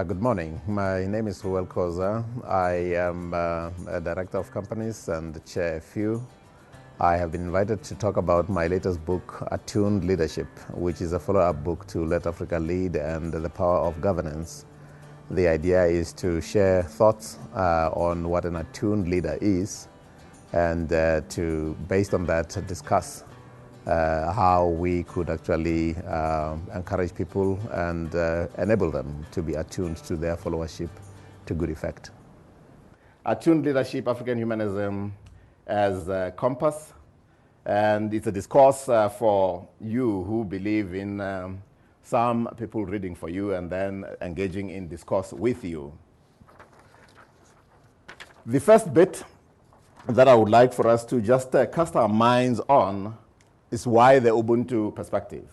Good morning. My name is Reuel Khoza. I am a director of companies and chair a few. I have been invited to talk about my latest book, Attuned Leadership, which is a follow-up book to Let Africa Lead and the Power of Governance. The idea is to share thoughts on what an attuned leader is and based on that, discuss how we could actually encourage people and enable them to be attuned to their followership to good effect. Attuned Leadership, African Humanism as a compass, and it's a discourse for you who believe in some people reading for you and then engaging in discourse with you. The first bit that I would like for us to just cast our minds on is why the Ubuntu Perspective.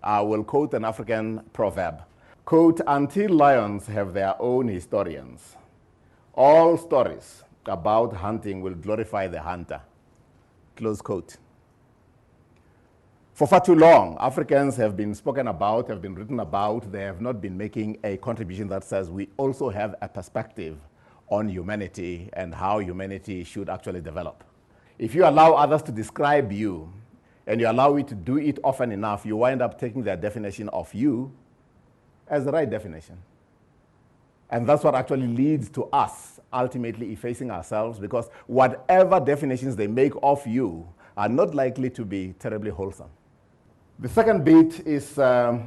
I will quote an African proverb. Quote, "Until lions have their own historians, all stories about hunting will glorify the hunter." Close quote. For far too long, Africans have been spoken about, have been written about. They have not been making a contribution that says we also have a perspective on humanity and how humanity should actually develop. If you allow others to describe you, and you allow it to do it often enough, you wind up taking their definition of you as the right definition. And that's what actually leads to us ultimately effacing ourselves, because whatever definitions they make of you are not likely to be terribly wholesome. The second bit is a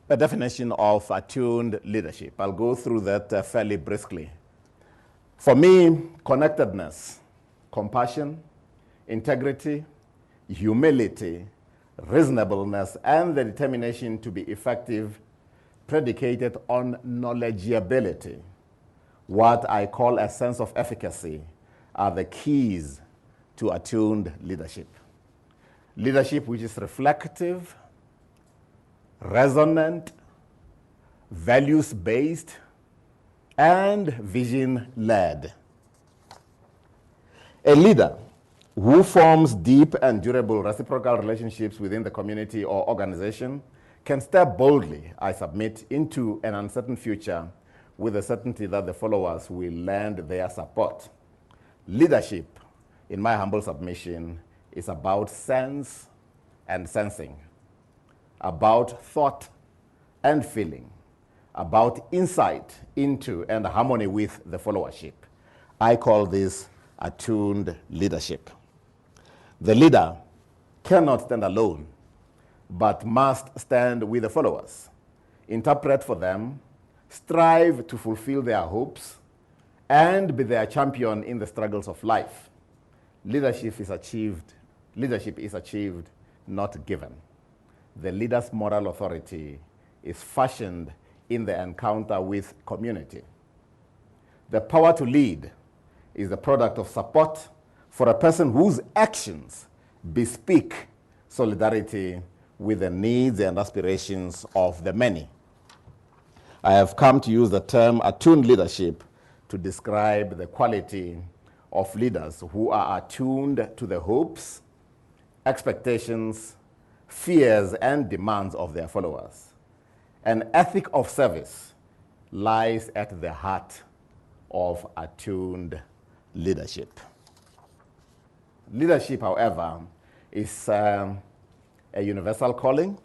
definition of attuned leadership. I'll go through that fairly briskly. For me, connectedness, compassion, integrity, humility, reasonableness, and the determination to be effective predicated on knowledgeability, what I call a sense of efficacy, are the keys to attuned leadership. Leadership which is reflective, resonant, values-based, and vision-led. A leader who forms deep and durable reciprocal relationships within the community or organization can step boldly, I submit, into an uncertain future with the certainty that the followers will lend their support. Leadership, in my humble submission, is about sense and sensing, about thought and feeling, about insight into and harmony with the followership. I call this attuned leadership. The leader cannot stand alone, but must stand with the followers, interpret for them, strive to fulfill their hopes, and be their champion in the struggles of life. Leadership is achieved, not given. The leader's moral authority is fashioned in the encounter with community. The power to lead is the product of support for a person whose actions bespeak solidarity with the needs and aspirations of the many. I have come to use the term attuned leadership to describe the quality of leaders who are attuned to the hopes, expectations, fears, and demands of their followers. An ethic of service lies at the heart of attuned leadership. Leadership, however, is a universal calling.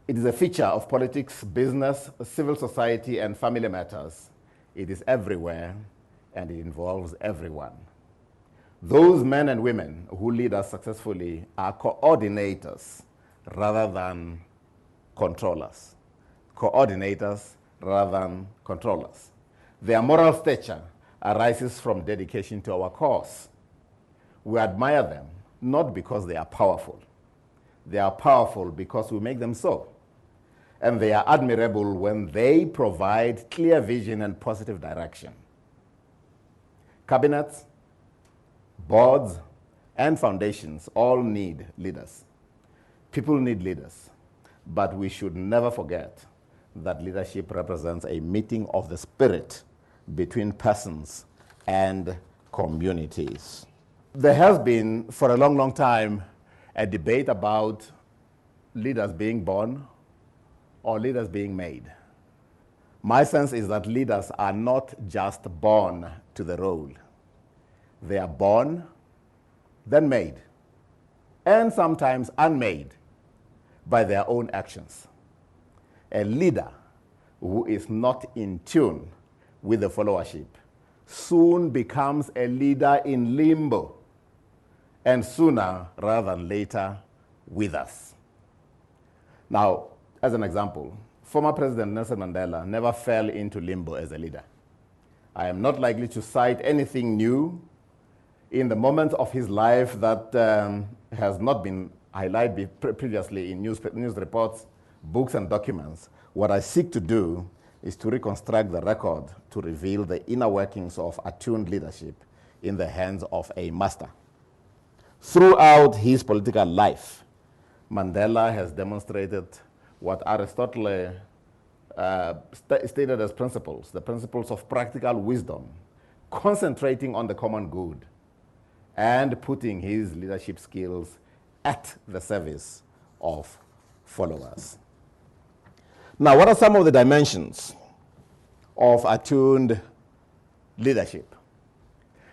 It is a feature of politics, business, civil society, and family matters. It is everywhere, and it involves everyone. Those men and women who lead us successfully are coordinators rather than controllers. Coordinators rather than controllers. Their moral stature arises from dedication to our cause. We admire them, not because they are powerful. They are powerful because we make them so. And they are admirable when they provide clear vision and positive direction. Cabinets, boards, and foundations all need leaders. People need leaders. But we should never forget that leadership represents a meeting of the spirit between persons and communities. There has been, for a long, long time, a debate about leaders being born or leaders being made. My sense is that leaders are not just born to the role. They are born, then made, and sometimes unmade by their own actions. A leader who is not in tune with the followership soon becomes a leader in limbo, and sooner rather than later withers. Now, as an example, former President Nelson Mandela never fell into limbo as a leader. I am not likely to cite anything new in the moments of his life that has not been highlighted previously in news reports, books, and documents. What I seek to do is to reconstruct the record to reveal the inner workings of attuned leadership in the hands of a master. Throughout his political life, Mandela has demonstrated what Aristotle stated as principles, the principles of practical wisdom, concentrating on the common good and putting his leadership skills at the service of followers. Now, what are some of the dimensions of attuned leadership?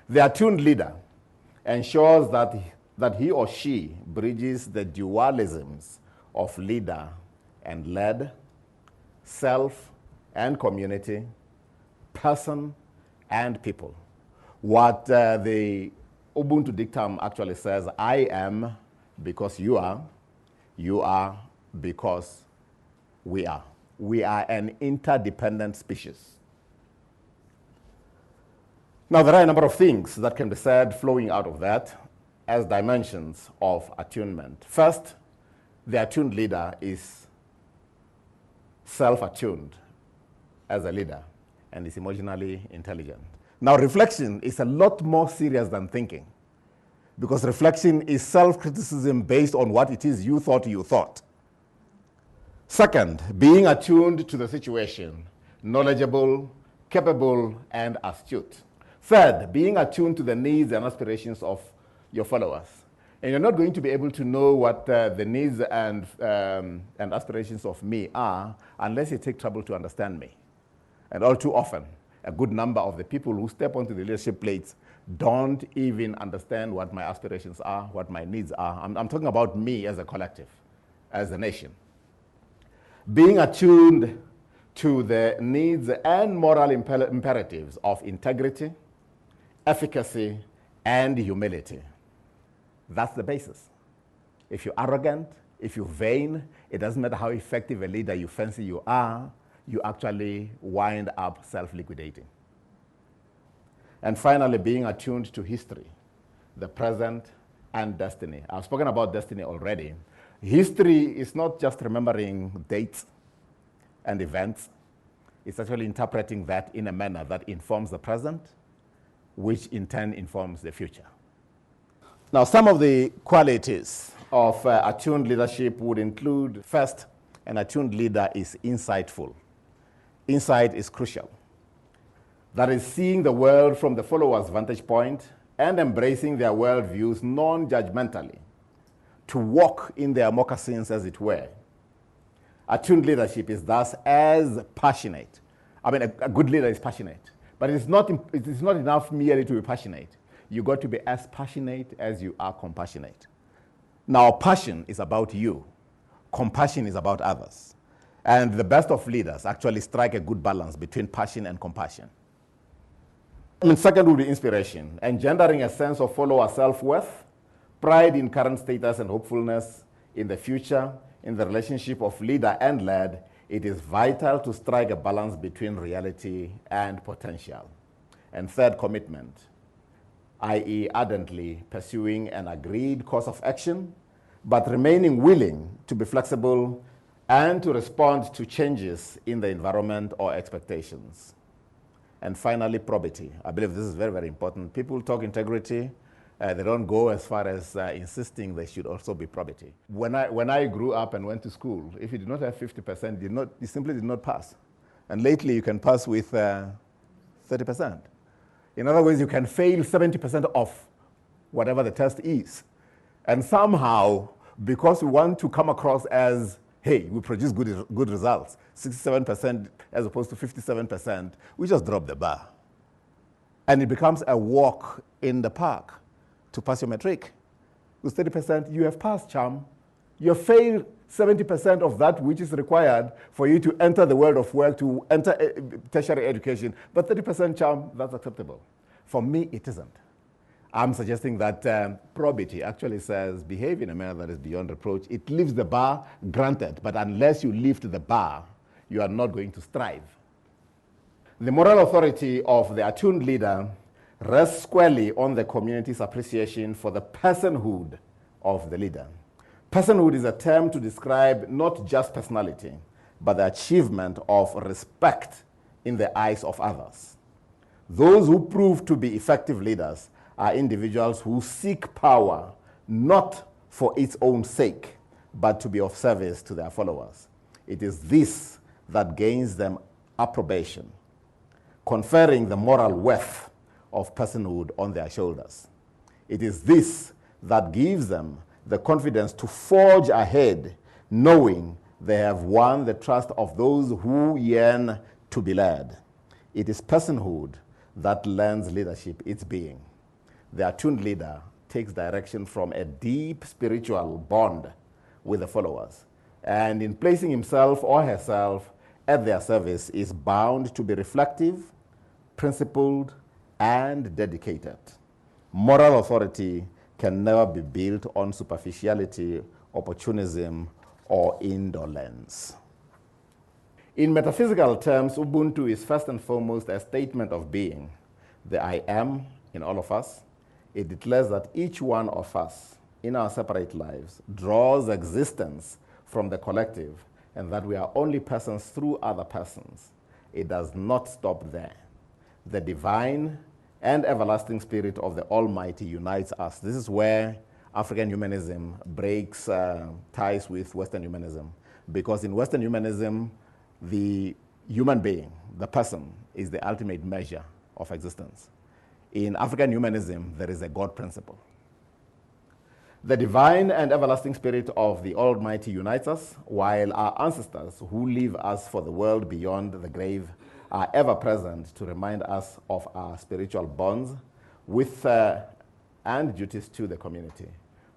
The attuned leader ensures that he or she bridges the dualisms of leader and led, self and community, person and people. What the Ubuntu dictum actually says, I am because you are because we are. We are an interdependent species. Now, there are a number of things that can be said flowing out of that as dimensions of attunement. First, the attuned leader is self-attuned as a leader and is emotionally intelligent. Now, reflection is a lot more serious than thinking, because reflection is self-criticism based on what it is you thought. Second, being attuned to the situation, knowledgeable, capable, and astute. Third, being attuned to the needs and aspirations of your followers. And you're not going to be able to know what the needs and aspirations of me are unless you take trouble to understand me. And all too often, a good number of the people who step onto the leadership plates don't even understand what my aspirations are, what my needs are. I'm talking about me as a collective, as a nation. Being attuned to the needs and moral imperatives of integrity, efficacy, and humility. That's the basis. If you're arrogant, if you're vain, it doesn't matter how effective a leader you fancy you are, you actually wind up self-liquidating. And finally, being attuned to history, the present, and destiny. I've spoken about destiny already. History is not just remembering dates and events. It's actually interpreting that in a manner that informs the present, which in turn informs the future. Now, some of the qualities of attuned leadership would include, first, an attuned leader is insightful. Insight is crucial. That is, seeing the world from the follower's vantage point and embracing their worldviews non-judgmentally, to walk in their moccasins, as it were. Attuned leadership is thus as passionate. I mean, a good leader is passionate, but it is not enough merely to be passionate. You've got to be as passionate as you are compassionate. Now, passion is about you. Compassion is about others. And the best of leaders actually strike a good balance between passion and compassion. Second would be inspiration, engendering a sense of follower self-worth, pride in current status, and hopefulness in the future. In the relationship of leader and led, it is vital to strike a balance between reality and potential. And third, commitment, i.e. ardently pursuing an agreed course of action, but remaining willing to be flexible and to respond to changes in the environment or expectations. And finally, probity. I believe this is very, very important. People talk integrity. They don't go as far as insisting there should also be probity. When I grew up and went to school, if you did not have 50%, you simply did not pass. And lately, you can pass with 30%. In other words, you can fail 70% of whatever the test is. And somehow, because we want to come across as hey, we produce good results, 67% as opposed to 57%, we just drop the bar. And it becomes a walk in the park to pass your matric. With 30%, you have passed, chum. You have failed 70% of that which is required for you to enter the world of work, to enter tertiary education. But 30%, chum, that's acceptable. For me, it isn't. I'm suggesting that probity actually says behave in a manner that is beyond reproach. It lifts the bar, granted, but unless you lift the bar, you are not going to strive. The moral authority of the attuned leader rests squarely on the community's appreciation for the personhood of the leader. Personhood is a term to describe not just personality, but the achievement of respect in the eyes of others. Those who prove to be effective leaders are individuals who seek power not for its own sake, but to be of service to their followers. It is this that gains them approbation, conferring the moral worth of personhood on their shoulders. It is this that gives them the confidence to forge ahead, knowing they have won the trust of those who yearn to be led. It is personhood that lends leadership its being. The attuned leader takes direction from a deep spiritual bond with the followers, and in placing himself or herself at their service is bound to be reflective, principled, and dedicated. Moral authority can never be built on superficiality, opportunism, or indolence. In metaphysical terms, Ubuntu is first and foremost a statement of being. The I am in all of us. It declares that each one of us in our separate lives draws existence from the collective, and that we are only persons through other persons. It does not stop there. The divine and everlasting spirit of the Almighty unites us. This is where African humanism breaks ties with Western humanism, because in Western humanism, the human being, the person, is the ultimate measure of existence. In African humanism, there is a God principle. The divine and everlasting spirit of the Almighty unites us, while our ancestors who leave us for the world beyond the grave are ever present to remind us of our spiritual bonds with and duties to the community.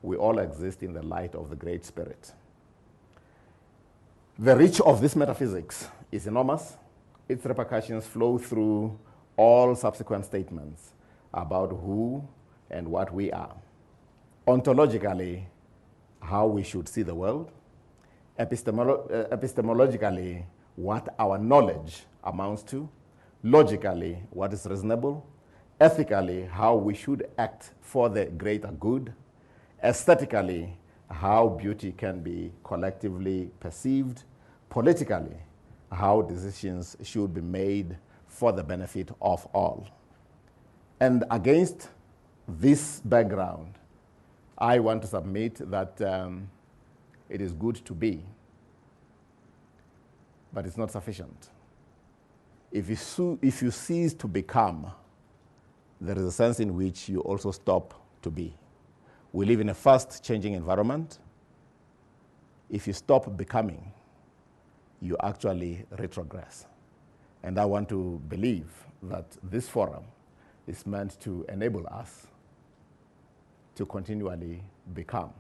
We all exist in the light of the Great Spirit. The reach of this metaphysics is enormous. Its repercussions flow through all subsequent statements about who and what we are. Ontologically, how we should see the world. Epistemologically, what our knowledge amounts to. Logically, what is reasonable. Ethically, how we should act for the greater good. Aesthetically, how beauty can be collectively perceived. Politically, how decisions should be made for the benefit of all. And against this background, I want to submit that it is good to be, but it's not sufficient. If you cease to become, there is a sense in which you also stop to be. We live in a fast-changing environment. If you stop becoming, you actually retrogress. And I want to believe that this forum is meant to enable us to continually become,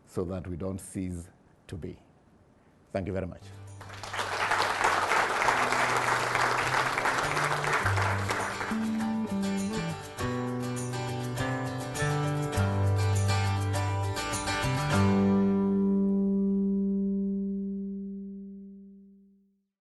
so that we don't cease to be. Thank you very much.